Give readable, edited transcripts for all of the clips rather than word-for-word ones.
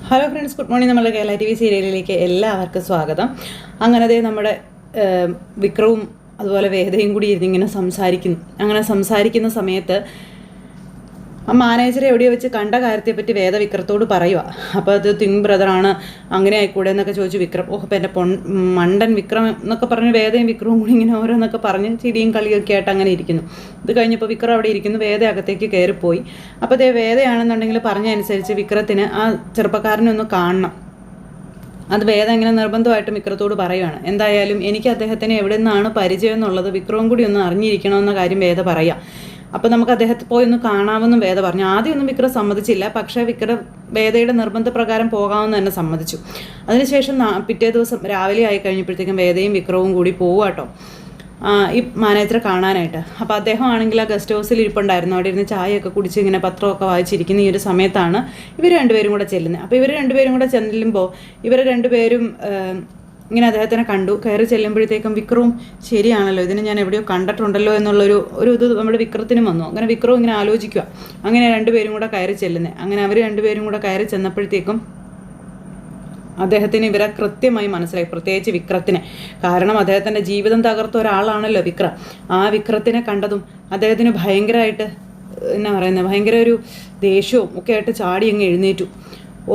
Hello friends, good morning. നമ്മുടെ Kerala TV സീരിയലിലേക്ക് എല്ലാവർക്കും സ്വാഗതം. അങ്ങനെ നമ്മുടെ വിക്രവും അതുപോലെ വേദയും കൂടി ഇരുന്നിങ്ങനെ സംസാരിക്കുന്നു. അങ്ങനെ സംസാരിക്കുന്ന സമയത്ത് ആ മാനേജറെ എവിടെയോ വെച്ച് കണ്ട കാര്യത്തെപ്പറ്റി വേദ വിക്രത്തോട് പറയുക. അപ്പോൾ അത് തിങ് ബ്രദറാണ്, അങ്ങനെ ആയിക്കൂടെ എന്നൊക്കെ ചോദിച്ചു വിക്രം. ഓഹ്, ഇപ്പം എൻ്റെ മണ്ടൻ വിക്രം എന്നൊക്കെ പറഞ്ഞ് വേദയും വിക്രവും കൂടി ഇങ്ങനെ ഓരോന്നൊക്കെ പറഞ്ഞ് ചിരിയും കളിയൊക്കെ ആയിട്ട് അങ്ങനെ ഇരിക്കുന്നു. ഇത് കഴിഞ്ഞപ്പോൾ വിക്രം അവിടെ ഇരിക്കുന്നു, വേദ അകത്തേക്ക് കയറിപ്പോയി. അപ്പോൾ അതേ വേദയാണെന്നുണ്ടെങ്കിൽ പറഞ്ഞതനുസരിച്ച് വിക്രത്തിന് ആ ചെറുപ്പക്കാരനെ ഒന്ന് കാണണം. അത് വേദ ഇങ്ങനെ നിർബന്ധമായിട്ട് വിക്രത്തോട് പറയുകയാണ്. എന്തായാലും എനിക്ക് അദ്ദേഹത്തിന് എവിടെ നിന്നാണ് പരിചയം എന്നുള്ളത് വിക്രവും കൂടി ഒന്ന് അറിഞ്ഞിരിക്കണമെന്ന കാര്യം വേദ പറയാം. അപ്പോൾ നമുക്ക് അദ്ദേഹത്തെ പോയി ഒന്ന് കാണാമെന്നും വേദ പറഞ്ഞു. ആദ്യമൊന്നും വിക്രം സമ്മതിച്ചില്ല, പക്ഷേ വിക്രം വേദയുടെ നിർബന്ധപ്രകാരം പോകാമെന്ന് തന്നെ സമ്മതിച്ചു. അതിനുശേഷം പിറ്റേ ദിവസം രാവിലെ ആയി കഴിഞ്ഞപ്പോഴത്തേക്കും വേദയും വിക്രവും കൂടി പോവുക ഈ മാനേജറെ കാണാനായിട്ട്. അപ്പോൾ അദ്ദേഹം ആണെങ്കിൽ ആ ഗസ്റ്റ് ഹൗസിൽ ഇരിപ്പുണ്ടായിരുന്നു. അവിടെ ഇരുന്ന് ചായയൊക്കെ കുടിച്ച് ഇങ്ങനെ പത്രമൊക്കെ വായിച്ചിരിക്കുന്ന ഈ ഒരു സമയത്താണ് ഇവർ രണ്ടുപേരും കൂടെ ചെല്ലുന്നത്. അപ്പോൾ ഇവർ രണ്ടുപേരും കൂടെ ചെല്ലുമ്പോൾ ഇവർ രണ്ടുപേരും ഇങ്ങനെ അദ്ദേഹത്തിനെ കണ്ടു. കയറി ചെല്ലുമ്പോഴത്തേക്കും വിക്രവും ശരിയാണല്ലോ, ഇതിനെ ഞാൻ എവിടെയോ കണ്ടിട്ടുണ്ടല്ലോ എന്നുള്ളൊരു ഇത് നമ്മുടെ വിക്രത്തിനും വന്നു. അങ്ങനെ വിക്രവും ഇങ്ങനെ ആലോചിക്കുക. അങ്ങനെ രണ്ടുപേരും കൂടെ കയറി ചെല്ലുന്നത്. അങ്ങനെ അവർ രണ്ടുപേരും കൂടെ കയറി ചെന്നപ്പോഴത്തേക്കും അദ്ദേഹത്തിന് ഇവരെ കൃത്യമായി മനസ്സിലായി, പ്രത്യേകിച്ച് വിക്രത്തിനെ. കാരണം അദ്ദേഹത്തിൻ്റെ ജീവിതം തകർത്ത ഒരാളാണല്ലോ വിക്രം. ആ വിക്രത്തിനെ കണ്ടതും അദ്ദേഹത്തിന് ഭയങ്കരമായിട്ട് എന്നാ പറയുന്നത്, ഭയങ്കര ഒരു ദേഷ്യവും ഒക്കെ ആയിട്ട് ചാടി അങ്ങ് എഴുന്നേറ്റു.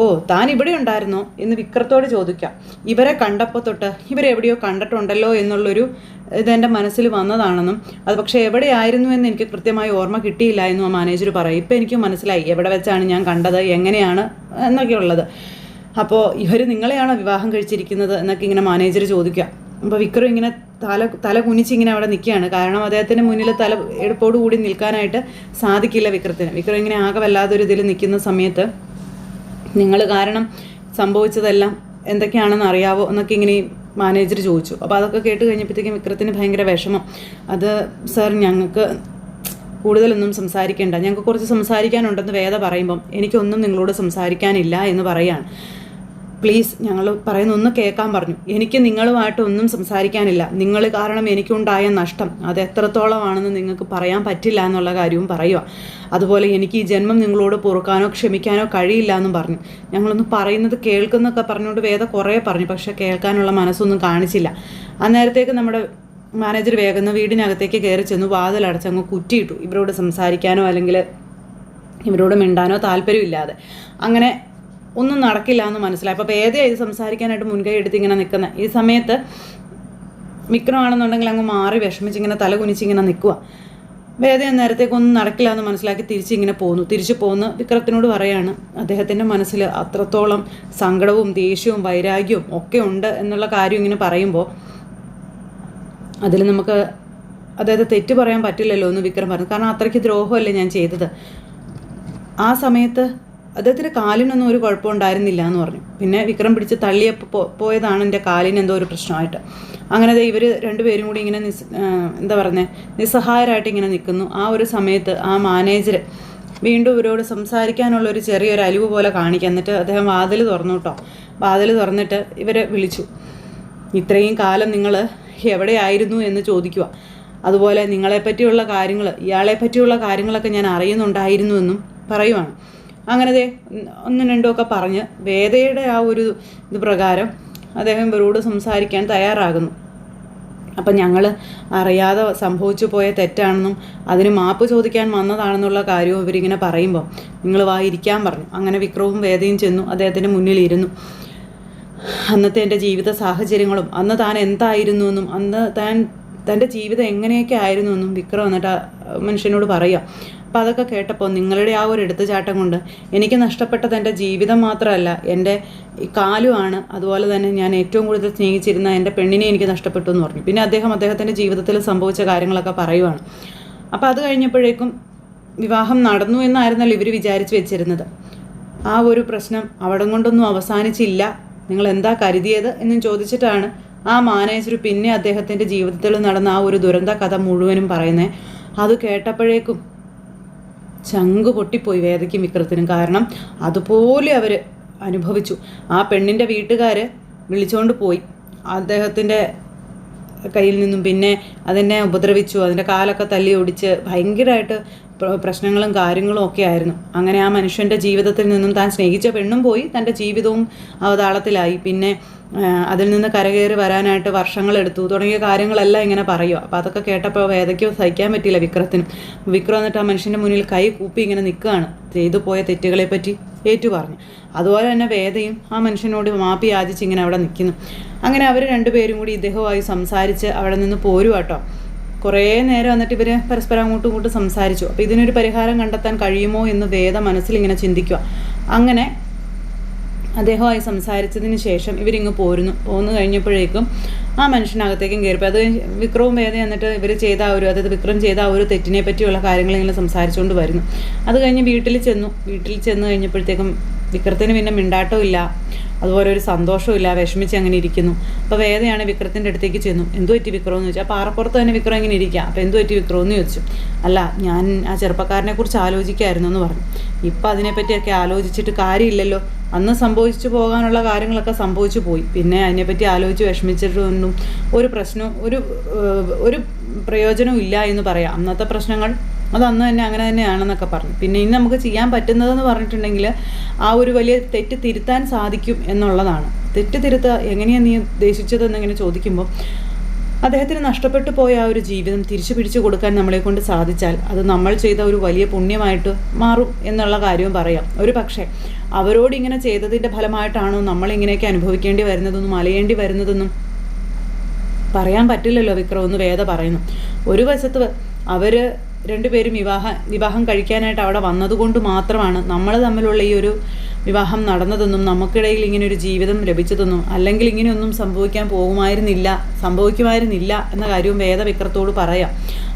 ഓ, താൻ ഇവിടെ ഉണ്ടായിരുന്നോ എന്ന് വിക്രത്തോട് ചോദിക്കാം. ഇവരെ കണ്ടപ്പോൾ തൊട്ട് ഇവരെവിടെയോ കണ്ടിട്ടുണ്ടല്ലോ എന്നുള്ളൊരു ഇതെൻ്റെ മനസ്സിൽ വന്നതാണെന്നും അത് പക്ഷേ എവിടെയായിരുന്നു എന്ന് എനിക്ക് കൃത്യമായി ഓർമ്മ കിട്ടിയില്ല എന്നും ആ മാനേജർ പറയും. ഇപ്പം എനിക്ക് മനസ്സിലായി എവിടെ വെച്ചാണ് ഞാൻ കണ്ടത്, എങ്ങനെയാണ് എന്നൊക്കെ ഉള്ളത്. അപ്പോൾ ഇവർ നിങ്ങളെയാണോ വിവാഹം കഴിച്ചിരിക്കുന്നത് എന്നൊക്കെ ഇങ്ങനെ മാനേജർ ചോദിക്കുക. അപ്പോൾ വിക്രം ഇങ്ങനെ തല കുനിച്ചിങ്ങനെ അവിടെ നിൽക്കുകയാണ്. കാരണം അദ്ദേഹത്തിൻ്റെ മുന്നിൽ തല എടുപ്പോടുകൂടി നിൽക്കാനായിട്ട് സാധിക്കില്ല വിക്രത്തിന്. വിക്രം ഇങ്ങനെ ആകെ വല്ലാതൊരു ഇതിൽ നിൽക്കുന്ന സമയത്ത് നിങ്ങൾ കാരണം സംഭവിച്ചതെല്ലാം എന്തൊക്കെയാണെന്ന് അറിയാവോ എന്നൊക്കെ ഇങ്ങനെ മാനേജർ ചോദിച്ചു. അപ്പോൾ അതൊക്കെ കേട്ട് കഴിഞ്ഞപ്പോഴത്തേക്കും വിക്രത്തിന് ഭയങ്കര വിഷമം. അത് സാർ, ഞങ്ങൾക്ക് കൂടുതലൊന്നും സംസാരിക്കേണ്ട, ഞങ്ങൾക്ക് കുറച്ച് സംസാരിക്കാനുണ്ടെന്ന് വേദ പറയുമ്പം എനിക്കൊന്നും നിങ്ങളോട് സംസാരിക്കാനില്ല എന്ന് പറയുകയാണ്. പ്ലീസ്, ഞങ്ങൾ പറയുന്നൊന്ന് കേൾക്കാൻ പറഞ്ഞു. എനിക്ക് നിങ്ങളുമായിട്ടൊന്നും സംസാരിക്കാനില്ല. നിങ്ങൾ കാരണം എനിക്കുണ്ടായ നഷ്ടം അത് എത്രത്തോളമാണെന്ന് നിങ്ങൾക്ക് പറയാൻ പറ്റില്ല എന്നുള്ള കാര്യവും പറയുക. അതുപോലെ എനിക്ക് ഈ ജന്മം നിങ്ങളോട് പൊറുക്കാനോ ക്ഷമിക്കാനോ കഴിയില്ല എന്നും പറഞ്ഞു. ഞങ്ങളൊന്ന് പറയുന്നത് കേൾക്കുന്നൊക്കെ പറഞ്ഞുകൊണ്ട് വേദ കുറേ പറഞ്ഞു, പക്ഷേ കേൾക്കാനുള്ള മനസ്സൊന്നും കാണിച്ചില്ല. അന്നേരത്തേക്ക് നമ്മുടെ മാനേജർ വേഗം വീടിനകത്തേക്ക് കയറി ചെന്നു വാതിലടച്ചങ്ങ് കുറ്റിയിട്ടു. ഇവരോട് സംസാരിക്കാനോ അല്ലെങ്കിൽ ഇവരോട് മിണ്ടാനോ താല്പര്യമില്ലാതെ. അങ്ങനെ ഒന്നും നടക്കില്ല എന്ന് മനസ്സിലായി. അപ്പോൾ വേദയാണ് ഇത് സംസാരിക്കാനായിട്ട് മുൻകൈ എടുത്ത് ഇങ്ങനെ നിൽക്കുന്നത്. ഈ സമയത്ത് വിക്രമാണെന്നുണ്ടെങ്കിൽ അങ്ങ് മാറി വിഷമിച്ചിങ്ങനെ തല കുനിച്ചിങ്ങനെ നിൽക്കുക. വേദ നേരത്തേക്കൊന്നും നടക്കില്ല എന്ന് മനസ്സിലാക്കി തിരിച്ചു പോന്ന് വിക്രത്തിനോട് പറയാണ് അദ്ദേഹത്തിൻ്റെ മനസ്സിൽ അത്രത്തോളം സങ്കടവും ദേഷ്യവും വൈരാഗ്യവും ഒക്കെ ഉണ്ട് എന്നുള്ള കാര്യം ഇങ്ങനെ പറയുമ്പോൾ അതിൽ നമുക്ക് അദ്ദേഹത്തെ തെറ്റ് പറയാൻ പറ്റില്ലല്ലോ എന്ന് വിക്രം പറഞ്ഞു. കാരണം അത്രയ്ക്ക് ദ്രോഹമല്ലേ ഞാൻ ചെയ്തത്. ആ സമയത്ത് അദ്ദേഹത്തിൻ്റെ കാലിനൊന്നും ഒരു കുഴപ്പമുണ്ടായിരുന്നില്ല എന്ന് പറഞ്ഞു. പിന്നെ വിക്രം പിടിച്ച് തള്ളിയപ്പോൾ പോയതാണ് എൻ്റെ കാലിന് എന്തോ ഒരു പ്രശ്നമായിട്ട്. അങ്ങനെ ഇവർ രണ്ടുപേരും കൂടി ഇങ്ങനെ എന്താ പറയുന്നത്, നിസ്സഹായരായിട്ട് ഇങ്ങനെ നിൽക്കുന്നു. ആ ഒരു സമയത്ത് ആ മാനേജർ വീണ്ടും ഇവരോട് സംസാരിക്കാനുള്ളൊരു ചെറിയൊരു അലിവ് പോലെ കാണിക്കുക. എന്നിട്ട് അദ്ദേഹം വാതിൽ തുറന്നിട്ട് ഇവരെ വിളിച്ചു. ഇത്രയും കാലം നിങ്ങൾ എവിടെയായിരുന്നു എന്ന് ചോദിക്കുക. അതുപോലെ നിങ്ങളെപ്പറ്റിയുള്ള കാര്യങ്ങൾ, ഇയാളെ പറ്റിയുള്ള കാര്യങ്ങളൊക്കെ ഞാൻ അറിയുന്നുണ്ടായിരുന്നു എന്നും പറയുവാണ്. അങ്ങനെ ഒന്നും രണ്ടുമൊക്കെ പറഞ്ഞ് വേദയുടെ ആ ഒരു ഇത് പ്രകാരം അദ്ദേഹം ഇവരോട് സംസാരിക്കാൻ തയ്യാറാകുന്നു. അപ്പം ഞങ്ങൾ അറിയാതെ സംഭവിച്ചു പോയ തെറ്റാണെന്നും അതിന് മാപ്പ് ചോദിക്കാൻ വന്നതാണെന്നുള്ള കാര്യവും ഇവരിങ്ങനെ പറയുമ്പോൾ നിങ്ങൾ ഇരിക്കാൻ പറഞ്ഞു. അങ്ങനെ വിക്രവും വേദയും ചെന്നു അദ്ദേഹത്തിൻ്റെ മുന്നിലിരുന്നു. അന്നത്തെ എൻ്റെ ജീവിത സാഹചര്യങ്ങളും അന്ന് താൻ എന്തായിരുന്നു എന്നും അന്ന് തൻ്റെ ജീവിതം എങ്ങനെയൊക്കെ ആയിരുന്നു എന്നും വിക്രം എന്നിട്ട് മനുഷ്യനോട് പറയുക. അപ്പം അതൊക്കെ കേട്ടപ്പോൾ നിങ്ങളുടെ ആ ഒരു എടുത്തുചാട്ടം കൊണ്ട് എനിക്ക് നഷ്ടപ്പെട്ടത് എൻ്റെ ജീവിതം മാത്രമല്ല, എൻ്റെ ഈ കാലുമാണ്. അതുപോലെ തന്നെ ഞാൻ ഏറ്റവും കൂടുതൽ സ്നേഹിച്ചിരുന്ന എൻ്റെ പെണ്ണിനെ എനിക്ക് നഷ്ടപ്പെട്ടു എന്ന് പറഞ്ഞു. പിന്നെ അദ്ദേഹത്തിൻ്റെ ജീവിതത്തിൽ സംഭവിച്ച കാര്യങ്ങളൊക്കെ പറയുവാണ്. അപ്പോൾ അത് കഴിഞ്ഞപ്പോഴേക്കും വിവാഹം നടന്നു എന്നായിരുന്നല്ലോ ഇവർ വിചാരിച്ച് വെച്ചിരുന്നത്. ആ ഒരു പ്രശ്നം അവിടെ കൊണ്ടൊന്നും അവസാനിച്ചില്ല, നിങ്ങൾ എന്താ കരുതിയത് എന്നും ചോദിച്ചിട്ടാണ് ആ മാനേജർ പിന്നെ അദ്ദേഹത്തിൻ്റെ ജീവിതത്തിൽ നടന്ന ആ ഒരു ദുരന്ത കഥ മുഴുവനും പറയുന്നത്. അത് കേട്ടപ്പോഴേക്കും ചങ്ക് പൊട്ടിപ്പോയി വേദയ്ക്കും വിക്രത്തിനും. കാരണം അതുപോലെ അവർ അനുഭവിച്ചു. ആ പെണ്ണിൻ്റെ വീട്ടുകാർ വിളിച്ചുകൊണ്ട് പോയി അദ്ദേഹത്തിൻ്റെ കയ്യിൽ നിന്നും. പിന്നെ അതിനെ ഉപദ്രവിച്ചു, അതിൻ്റെ കാലൊക്കെ തല്ലി ഒടിച്ച് ഭയങ്കരമായിട്ട് പ്രശ്നങ്ങളും കാര്യങ്ങളും ഒക്കെ ആയിരുന്നു. അങ്ങനെ ആ മനുഷ്യൻ്റെ ജീവിതത്തിൽ നിന്നും താൻ സ്നേഹിച്ച പെണ്ണും പോയി, തൻ്റെ ജീവിതവും അവതാളത്തിലായി. പിന്നെ അതിൽ നിന്ന് കരകയറി വരാനായിട്ട് വർഷങ്ങളെടുത്തു തുടങ്ങിയ കാര്യങ്ങളെല്ലാം ഇങ്ങനെ പറയുക. അപ്പോൾ അതൊക്കെ കേട്ടപ്പോൾ വേദയ്ക്ക് സഹിക്കാൻ പറ്റിയില്ല വിക്രത്തിനും. വിക്രം എന്നിട്ട് ആ മനുഷ്യൻ്റെ മുന്നിൽ കൈ കൂപ്പി ഇങ്ങനെ നിൽക്കുകയാണ്, ചെയ്തു പോയ തെറ്റുകളെ പറ്റി ഏറ്റു പറഞ്ഞു. അതുപോലെ തന്നെ വേദയും ആ മനുഷ്യനോട് മാപ്പി യാചിച്ച് ഇങ്ങനെ അവിടെ നിൽക്കുന്നു. അങ്ങനെ അവർ രണ്ടുപേരും കൂടി ഇദ്ദേഹവുമായി സംസാരിച്ച് അവിടെ നിന്ന് പോരും കേട്ടോ. കുറേ നേരം വന്നിട്ട് ഇവർ പരസ്പരം അങ്ങോട്ടും ഇങ്ങോട്ടും സംസാരിച്ചു. അപ്പോൾ ഇതിനൊരു പരിഹാരം കണ്ടെത്താൻ കഴിയുമോ എന്ന് വേദ മനസ്സിലിങ്ങനെ ചിന്തിക്കുക. അങ്ങനെ അദ്ദേഹവുമായി സംസാരിച്ചതിന് ശേഷം ഇവരിങ്ങ് പോന്നു കഴിഞ്ഞപ്പോഴേക്കും ആ മനുഷ്യനകത്തേക്കും കയറിപ്പോയി. അത് വിക്രവും വേദ എന്നിട്ട് ഇവർ ചെയ്ത അതായത് വിക്രം ചെയ്ത ആ ഒരു തെറ്റിനെ പറ്റിയുള്ള കാര്യങ്ങളിങ്ങനെ സംസാരിച്ചുകൊണ്ട് വരുന്നു. അത് കഴിഞ്ഞ് വീട്ടിൽ ചെന്ന് കഴിഞ്ഞപ്പോഴത്തേക്കും വിക്രത്തിന് പിന്നെ മിണ്ടാട്ടമില്ല, അതുപോലെ ഒരു സന്തോഷമില്ല, വിഷമിച്ച് അങ്ങനെ ഇരിക്കുന്നു. അപ്പോൾ വേദയാണ് വിക്രത്തിൻ്റെ അടുത്തേക്ക് ചെന്നു. എന്തു പറ്റി വിക്രം എന്ന് ചോദിച്ചാൽ, പാറപ്പുറത്ത് തന്നെ വിക്രം ഇങ്ങനെ ഇരിക്കുക. അപ്പോൾ എന്തു പറ്റി വിക്രം എന്ന് ചോദിച്ചു. അല്ല, ഞാൻ ആ ചെറുപ്പക്കാരനെ കുറിച്ച് ആലോചിക്കായിരുന്നു എന്ന് പറഞ്ഞു. ഇപ്പം അതിനെപ്പറ്റിയൊക്കെ ആലോചിച്ചിട്ട് കാര്യമില്ലല്ലോ, അന്ന് സംഭവിച്ചു പോകാനുള്ള കാര്യങ്ങളൊക്കെ സംഭവിച്ചു പോയി. പിന്നെ അതിനെപ്പറ്റി ആലോചിച്ച് വിഷമിച്ചിട്ടൊന്നും ഒരു പ്രശ്നവും ഒരു പ്രയോജനവും ഇല്ല എന്ന് പറയാം. അന്നത്തെ പ്രശ്നങ്ങൾ അത് അന്ന് തന്നെ അങ്ങനെ തന്നെയാണെന്നൊക്കെ പറഞ്ഞു. പിന്നെ ഇനി നമുക്ക് ചെയ്യാൻ പറ്റുന്നതെന്ന് പറഞ്ഞിട്ടുണ്ടെങ്കിൽ ആ ഒരു വലിയ തെറ്റ് തിരുത്താൻ സാധിക്കും എന്നുള്ളതാണ്. തെറ്റ് തിരുത്തുക എങ്ങനെയാണ് നീ ഉദ്ദേശിച്ചതെന്നിങ്ങനെ ചോദിക്കുമ്പോൾ, അദ്ദേഹത്തിന് നഷ്ടപ്പെട്ടു പോയ ആ ഒരു ജീവിതം തിരിച്ചു പിടിച്ചു കൊടുക്കാൻ നമ്മളെ കൊണ്ട് സാധിച്ചാൽ അത് നമ്മൾ ചെയ്ത ഒരു വലിയ പുണ്യമായിട്ട് മാറും എന്നുള്ള കാര്യവും പറയാം. ഒരു പക്ഷേ അവരോട് ഇങ്ങനെ ചെയ്തതിൻ്റെ ഫലമായിട്ടാണോ നമ്മളിങ്ങനെയൊക്കെ അനുഭവിക്കേണ്ടി വരുന്നതെന്നും അലയേണ്ടി വരുന്നതെന്നും പറയാൻ പറ്റില്ലല്ലോ വിക്രം എന്ന് വേദ പറയുന്നു. ഒരു വശത്ത് അവർ രണ്ടുപേരും വിവാഹം കഴിക്കാനായിട്ട് അവിടെ വന്നതുകൊണ്ട് മാത്രമാണ് നമ്മൾ തമ്മിലുള്ള ഈ ഒരു വിവാഹം നടന്നതെന്നും നമുക്കിടയിൽ ഇങ്ങനെ ഒരു ജീവിതം ലഭിച്ചതെന്നും അല്ലെങ്കിൽ ഇങ്ങനെയൊന്നും സംഭവിക്കുമായിരുന്നില്ല എന്ന കാര്യവും വേദ വിക്രത്തോട് പറയാം.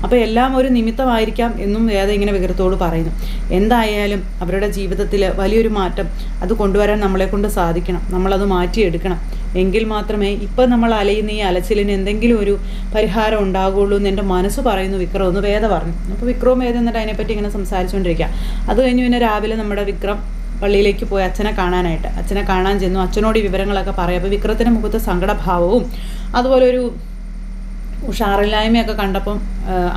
അപ്പോൾ എല്ലാം ഒരു നിമിത്തമായിരിക്കാം എന്നും വേദ ഇങ്ങനെ വിക്രത്തോട് പറയുന്നു. എന്തായാലും അവരുടെ ജീവിതത്തിൽ വലിയൊരു മാറ്റം അത് കൊണ്ടുവരാൻ നമ്മളെ കൊണ്ട് സാധിക്കണം, നമ്മളത് മാറ്റിയെടുക്കണം. എങ്കിൽ മാത്രമേ ഇപ്പം നമ്മൾ അലയുന്ന ഈ അലച്ചിലിന് എന്തെങ്കിലും ഒരു പരിഹാരം ഉണ്ടാകുള്ളൂ എന്ന് എൻ്റെ മനസ്സ് പറയുന്നു വിക്രം എന്ന് വേദ പറഞ്ഞു. അപ്പോൾ വിക്രവും വേദ എന്നിട്ട് അതിനെപ്പറ്റി ഇങ്ങനെ സംസാരിച്ചുകൊണ്ടിരിക്കുക. അത് കഴിഞ്ഞ് പിന്നെ രാവിലെ നമ്മുടെ വിക്രം പള്ളിയിലേക്ക് പോയി അച്ഛനെ കാണാൻ ചെന്നു. അച്ഛനോട് ഈ വിവരങ്ങളൊക്കെ പറയാം. അപ്പോൾ വിക്രത്തിൻ്റെ മുഖത്ത് സങ്കടഭാവവും അതുപോലെ ഒരു ഉഷാറില്ലായ്മയൊക്കെ കണ്ടപ്പം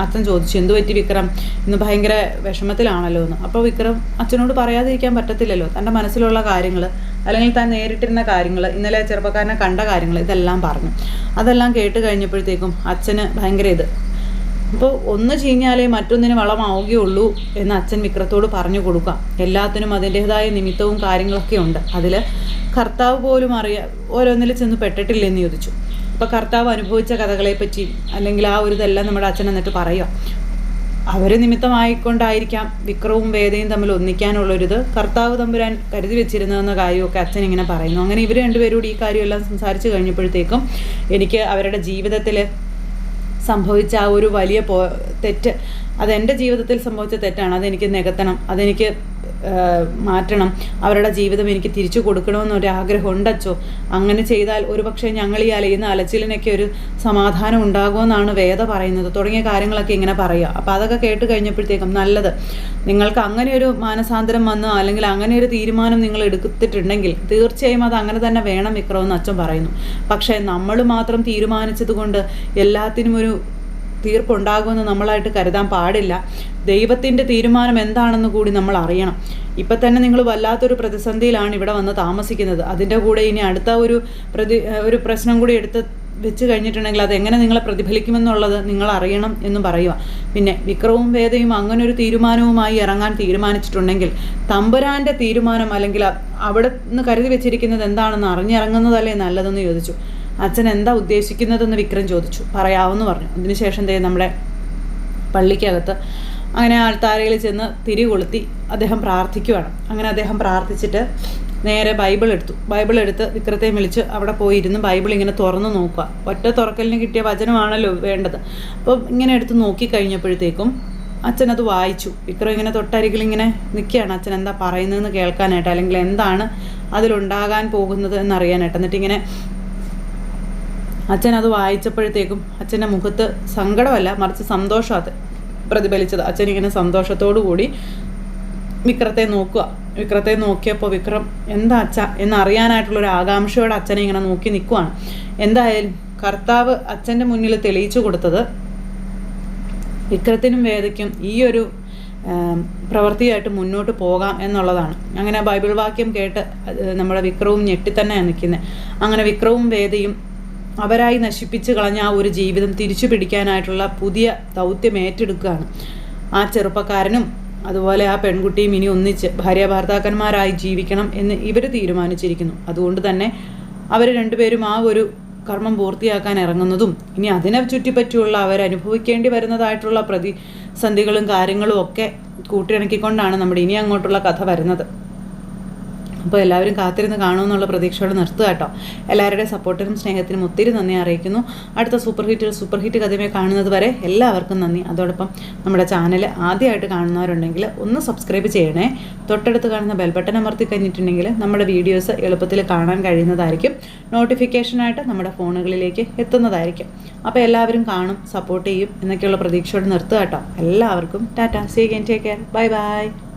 അച്ഛൻ ചോദിച്ചു, എന്തു പറ്റി വിക്രം, ഇന്ന് ഭയങ്കര വിഷമത്തിലാണല്ലോ എന്ന്. അപ്പോൾ വിക്രം അച്ഛനോട് പറയാതിരിക്കാൻ പറ്റത്തില്ലല്ലോ, തൻ്റെ മനസ്സിലുള്ള കാര്യങ്ങൾ അല്ലെങ്കിൽ താൻ നേരിട്ടിരുന്ന കാര്യങ്ങൾ, ഇന്നലെ ചെറുപ്പക്കാരനെ കണ്ട കാര്യങ്ങൾ ഇതെല്ലാം പറഞ്ഞു. അതെല്ലാം കേട്ട് കഴിഞ്ഞപ്പോഴത്തേക്കും അച്ഛന് ഭയങ്കര അപ്പോൾ ഒന്ന് ചീഞ്ഞാലേ മറ്റൊന്നിന് വളമാവുകയുള്ളൂ എന്ന് അച്ഛൻ വിക്രത്തോട് പറഞ്ഞു കൊടുക്കുക. എല്ലാത്തിനും അതിൻ്റേതായ നിമിത്തവും കാര്യങ്ങളൊക്കെ ഉണ്ട്. അതിൽ കർത്താവ് പോലും ഓരോന്നിൽ ചെന്ന് പെട്ടിട്ടില്ലെന്ന് ചോദിച്ചു. അപ്പോൾ കർത്താവ് അനുഭവിച്ച കഥകളെപ്പറ്റി അല്ലെങ്കിൽ ആ ഒരു ഇതെല്ലാം നമ്മുടെ അച്ഛൻ എന്നിട്ട് പറയുക. അവർ നിമിത്തമായിക്കൊണ്ടായിരിക്കാം വിക്രവും വേദയും തമ്മിൽ ഒന്നിക്കാനുള്ളൊരിത് കർത്താവ് തമ്പുരാൻ കരുതി വെച്ചിരുന്നതെന്ന കാര്യമൊക്കെ അച്ഛൻ ഇങ്ങനെ പറയുന്നു. അങ്ങനെ ഇവർ രണ്ടുപേരോട് ഈ കാര്യമെല്ലാം സംസാരിച്ച് കഴിഞ്ഞപ്പോഴത്തേക്കും എനിക്ക് അവരുടെ ജീവിതത്തിൽ സംഭവിച്ച ആ ഒരു വലിയ തെറ്റ്, അതെൻ്റെ ജീവിതത്തിൽ സംഭവിച്ച തെറ്റാണ്, അതെനിക്ക് നികത്തണം, അതെനിക്ക് മാറ്റണം, അവരുടെ ജീവിതം എനിക്ക് തിരിച്ചു കൊടുക്കണമെന്നൊരാഗ്രഹം ഉണ്ടച്ചോ. അങ്ങനെ ചെയ്താൽ ഒരുപക്ഷെ ഞങ്ങൾ ഈ അലയുന്ന അലച്ചിലിനൊക്കെ ഒരു സമാധാനം ഉണ്ടാകുമെന്നാണ് വേദ പറയുന്നത് തുടങ്ങിയ കാര്യങ്ങളൊക്കെ ഇങ്ങനെ പറയുക. അപ്പോൾ അതൊക്കെ കേട്ട് കഴിഞ്ഞപ്പോഴത്തേക്കും നല്ലത്, നിങ്ങൾക്ക് അങ്ങനെ ഒരു മാനസാന്തരം വന്ന് അല്ലെങ്കിൽ അങ്ങനെ ഒരു തീരുമാനം നിങ്ങൾ എടുത്തിട്ടുണ്ടെങ്കിൽ തീർച്ചയായും അത് അങ്ങനെ തന്നെ വേണം വിക്രമെന്ന് അച്ഛൻ പറയുന്നു. പക്ഷേ നമ്മൾ മാത്രം തീരുമാനിച്ചത് കൊണ്ട് എല്ലാത്തിനും ഒരു തീർപ്പുണ്ടാകുമെന്ന് നമ്മളായിട്ട് കരുതാൻ പാടില്ല. ദൈവത്തിൻ്റെ തീരുമാനം എന്താണെന്ന് കൂടി നമ്മൾ അറിയണം. ഇപ്പം തന്നെ നിങ്ങൾ വല്ലാത്തൊരു പ്രതിസന്ധിയിലാണ് ഇവിടെ വന്ന് താമസിക്കുന്നത്. അതിൻ്റെ കൂടെ ഇനി അടുത്ത ഒരു പ്രശ്നം കൂടി എടുത്ത് വെച്ച് കഴിഞ്ഞിട്ടുണ്ടെങ്കിൽ അതെങ്ങനെ നിങ്ങളെ പ്രതിഫലിക്കുമെന്നുള്ളത് നിങ്ങൾ അറിയണം എന്നും പറയുക. പിന്നെ വിക്രവും വേദയും അങ്ങനെ ഒരു തീരുമാനവുമായി ഇറങ്ങാൻ തീരുമാനിച്ചിട്ടുണ്ടെങ്കിൽ തമ്പുരാൻ്റെ തീരുമാനം അല്ലെങ്കിൽ അവിടെ നിന്ന് കരുതി വെച്ചിരിക്കുന്നത് എന്താണെന്ന് അറിഞ്ഞിറങ്ങുന്നതല്ലേ നല്ലതെന്ന് ചോദിച്ചു. അച്ഛൻ എന്താ ഉദ്ദേശിക്കുന്നതെന്ന് വിക്രം ചോദിച്ചു. പറയാമെന്ന് പറഞ്ഞു. അതിനുശേഷം നമ്മുടെ പള്ളിക്കകത്ത് അങ്ങനെ ആൾത്താരയിൽ ചെന്ന് തിരി കൊളുത്തി അദ്ദേഹം പ്രാർത്ഥിക്കുകയാണ്. അങ്ങനെ അദ്ദേഹം പ്രാർത്ഥിച്ചിട്ട് നേരെ ബൈബിൾ എടുത്ത് വിക്രത്തെ വിളിച്ച് അവിടെ പോയിരുന്ന് ബൈബിൾ ഇങ്ങനെ തുറന്ന് നോക്കുക. ഒറ്റ തുറക്കലിന് കിട്ടിയ വചനമാണല്ലോ വേണ്ടത്. അപ്പം ഇങ്ങനെ എടുത്ത് നോക്കിക്കഴിഞ്ഞപ്പോഴത്തേക്കും അച്ഛനത് വായിച്ചു. വിക്രം ഇങ്ങനെ തൊട്ടരികിൽ ഇങ്ങനെ നിൽക്കുകയാണ്, അച്ഛൻ എന്താ പറയുന്നതെന്ന് കേൾക്കാനായിട്ട്, അല്ലെങ്കിൽ എന്താണ് അതിലുണ്ടാകാൻ പോകുന്നത് എന്നറിയാനായിട്ട്. എന്നിട്ടിങ്ങനെ അച്ഛൻ അത് വായിച്ചപ്പോഴത്തേക്കും അച്ഛൻ്റെ മുഖത്ത് സങ്കടമല്ല മറിച്ച് സന്തോഷമാണ് പ്രതിഫലിച്ചത്. അച്ഛൻ ഇങ്ങനെ സന്തോഷത്തോടു കൂടി വിക്രത്തെ നോക്കിയപ്പോൾ വിക്രം എന്താ അച്ഛ എന്നറിയാനായിട്ടുള്ളൊരു ആകാംക്ഷയോടെ അച്ഛനെ ഇങ്ങനെ നോക്കി നിൽക്കുവാണ്. എന്തായാലും കർത്താവ് അച്ഛൻ്റെ മുന്നിൽ തെളിയിച്ചു കൊടുത്തത് വിക്രത്തിനും വേദയ്ക്കും ഈ ഒരു പ്രവൃത്തിയായിട്ട് മുന്നോട്ട് പോകാം എന്നുള്ളതാണ്. അങ്ങനെ ബൈബിൾ വാക്യം കേട്ട് നമ്മുടെ വിക്രവും ഞെട്ടിത്തന്നെയാണ് നിൽക്കുന്നത്. അങ്ങനെ വിക്രവും വേദയും അവരായി നശിപ്പിച്ച് കളഞ്ഞ ആ ഒരു ജീവിതം തിരിച്ചു പിടിക്കാനായിട്ടുള്ള പുതിയ ദൗത്യം ഏറ്റെടുക്കുകയാണ്. ആ ചെറുപ്പക്കാരനും അതുപോലെ ആ പെൺകുട്ടിയും ഇനി ഒന്നിച്ച് ഭാര്യാഭർത്താക്കന്മാരായി ജീവിക്കണം എന്ന് ഇവർ തീരുമാനിച്ചിരിക്കുന്നു. അതുകൊണ്ട് തന്നെ അവർ രണ്ടുപേരും ആ ഒരു കർമ്മം പൂർത്തിയാക്കാൻ ഇറങ്ങുന്നതും ഇനി അതിനെ ചുറ്റിപ്പറ്റിയുള്ള അവരനുഭവിക്കേണ്ടി വരുന്നതായിട്ടുള്ള പ്രതിസന്ധികളും കാര്യങ്ങളും ഒക്കെ കൂട്ടിയിണക്കിക്കൊണ്ടാണ് നമ്മുടെ ഇനി അങ്ങോട്ടുള്ള കഥ വരുന്നത്. അപ്പോൾ എല്ലാവരും കാത്തിരുന്ന് കാണുമെന്നുള്ള പ്രതീക്ഷയോടെ നിർത്തുക കേട്ടോ. എല്ലാവരുടെയും സപ്പോർട്ടിനും സ്നേഹത്തിനും ഒത്തിരി നന്ദി അറിയിക്കുന്നു. അടുത്ത സൂപ്പർ ഹിറ്റ് കഥയുമായി കാണുന്നത് വരെ എല്ലാവർക്കും നന്ദി. അതോടൊപ്പം നമ്മുടെ ചാനൽ ആദ്യമായിട്ട് കാണുന്നവരുണ്ടെങ്കിൽ ഒന്ന് സബ്സ്ക്രൈബ് ചെയ്യണേ. തൊട്ടടുത്ത് കാണുന്ന ബെൽ ബട്ടൺ അമർത്തി കഴിഞ്ഞിട്ടുണ്ടെങ്കിൽ നമ്മുടെ വീഡിയോസ് എളുപ്പത്തിൽ കാണാൻ കഴിയുന്നതായിരിക്കും. നോട്ടിഫിക്കേഷനായിട്ട് നമ്മുടെ ഫോണുകളിലേക്ക് എത്തുന്നതായിരിക്കും. അപ്പോൾ എല്ലാവരും കാണും, സപ്പോർട്ട് ചെയ്യും എന്നൊക്കെയുള്ള പ്രതീക്ഷയോടെ നിർത്തുക കേട്ടോ. എല്ലാവർക്കും tata, see again, take care, bye by.